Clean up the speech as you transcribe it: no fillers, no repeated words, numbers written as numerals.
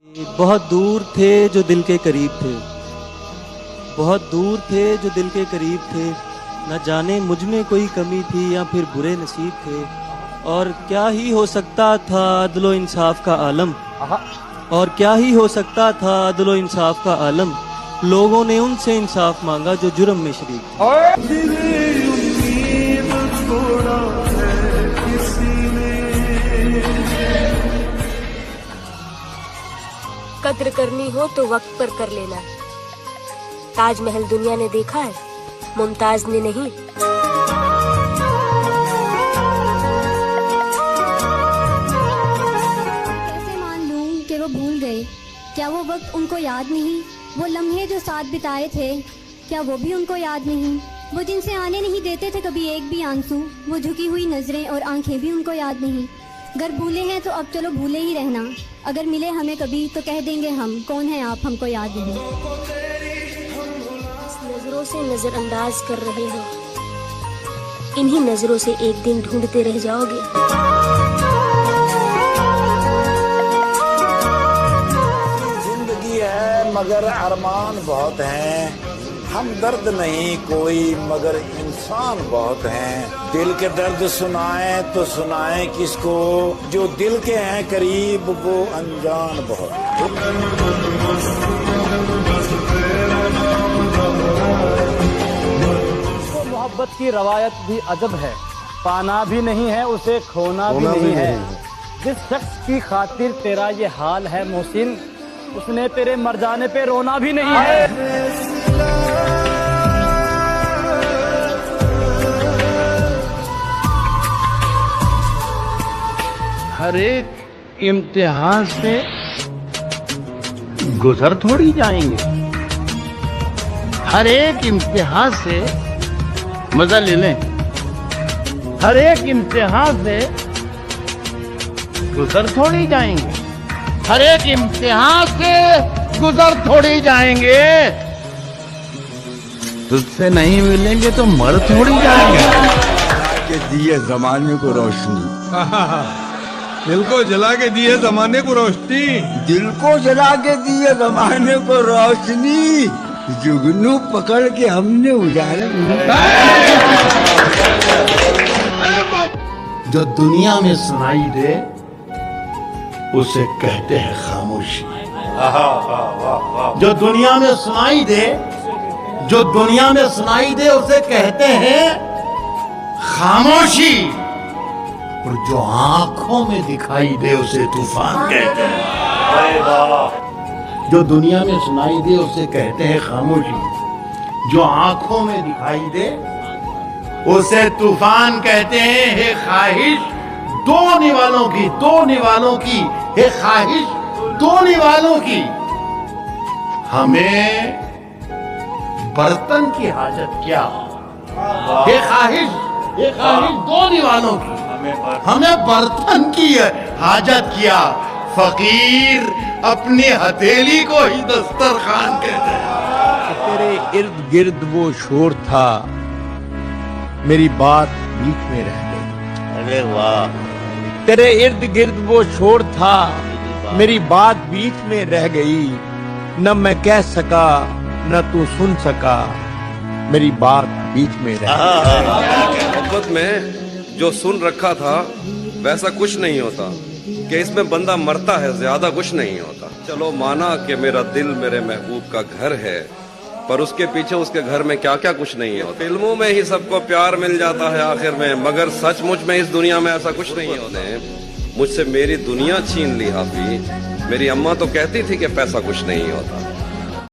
बहुत दूर थे जो दिल के करीब थे, बहुत दूर थे जो दिल के करीब थे, न जाने मुझ में कोई कमी थी या फिर बुरे नसीब थे। और क्या ही हो सकता था अदलो इंसाफ का आलम, और क्या ही हो सकता था अदलो इंसाफ का आलम, लोगों ने उनसे इंसाफ मांगा जो जुर्म में शरीक थे। कद्र करनी हो तो वक्त पर कर लेना। ताजमहल दुनिया ने देखा है, मुमताज ने नहीं। कैसे मान लूं कि वो भूल गए? क्या वो वक्त उनको याद नहीं? वो लम्हे जो साथ बिताए थे, क्या वो भी उनको याद नहीं? वो जिनसे आने नहीं देते थे कभी एक भी आंसू, वो झुकी हुई नजरें और आंखें भी उनको याद नहीं। अगर भूले हैं तो अब चलो भूले ही रहना, अगर मिले हमें कभी तो कह देंगे हम, कौन है आप, हमको याद नहीं। नजरों से नजरअंदाज कर रहे हो, इन्हीं नजरों से एक दिन ढूंढते रह जाओगे। जिंदगी है मगर अरमान बहुत हैं, हम दर्द नहीं कोई मगर इंसान बहुत हैं। दिल के दर्द सुनाएं तो सुनाएं किसको, जो दिल के हैं करीब वो अनजान बहुत। तो मोहब्बत की रवायत भी अजब है, पाना भी नहीं है उसे खोना भी नहीं है। जिस शख्स की खातिर तेरा ये हाल है मोहसिन, उसने तेरे मर जाने पे रोना भी नहीं है। हर एक इम्तिहान से गुजर थोड़ी जाएंगे, हर एक इम्तिहान से मजा ले लें, हर एक इम्तिहान से गुजर थोड़ी जाएंगे, हर एक इम्तिहान से गुजर थोड़ी जाएंगे। तुझसे नहीं मिलेंगे तो मर थोड़ी जाएंगे। के दिए जमाने को रोशनी, दिल को जला के दिए जमाने को रोशनी, दिल को जला के दिए जमाने को रोशनी, जुगनू पकड़ के हमने उजाला। जो दुनिया में सुनाई दे उसे कहते हैं खामोशी। जो दुनिया में सुनाई दे, जो दुनिया में सुनाई दे उसे कहते हैं खामोशी, और जो आंखों में दिखाई दे उसे तूफान कहते हैं। जो दुनिया में सुनाई दे उसे कहते हैं खामोशी, जो आंखों में दिखाई दे उसे तूफान कहते हैं। हे ख्वाहिश दो निवालों की, दो निवालों की, हे ख्वाहिश दो निवालों की, हमें बर्तन की हाजत क्या? हे ख्वाहिश दो निवालों की, हमें बर्तन की हाजत क्या? फकीर अपनी हथेली को ही दस्तरखान कहते हैं। तेरे इर्द गिर्द वो शोर था, मेरी बात बीच में रह गई। अरे वाह। तेरे इर्द गिर्द वो शोर था, मेरी बात बीच में रह गई। न मैं कह सका न तू सुन सका, मेरी बात बीच में रह गई। मोहब्बत में जो सुन रखा था वैसा कुछ नहीं होता, कि इसमें बंदा मरता है, ज्यादा कुछ नहीं होता। चलो माना कि मेरा दिल मेरे महबूब का घर है, पर उसके पीछे उसके घर में क्या क्या कुछ नहीं होता। फिल्मों में ही सबको प्यार मिल जाता है आखिर में, मगर सचमुच में इस दुनिया में ऐसा कुछ नहीं होता है। मुझसे मेरी दुनिया छीन ली हाफी, मेरी अम्मा तो कहती थी कि पैसा कुछ नहीं होता।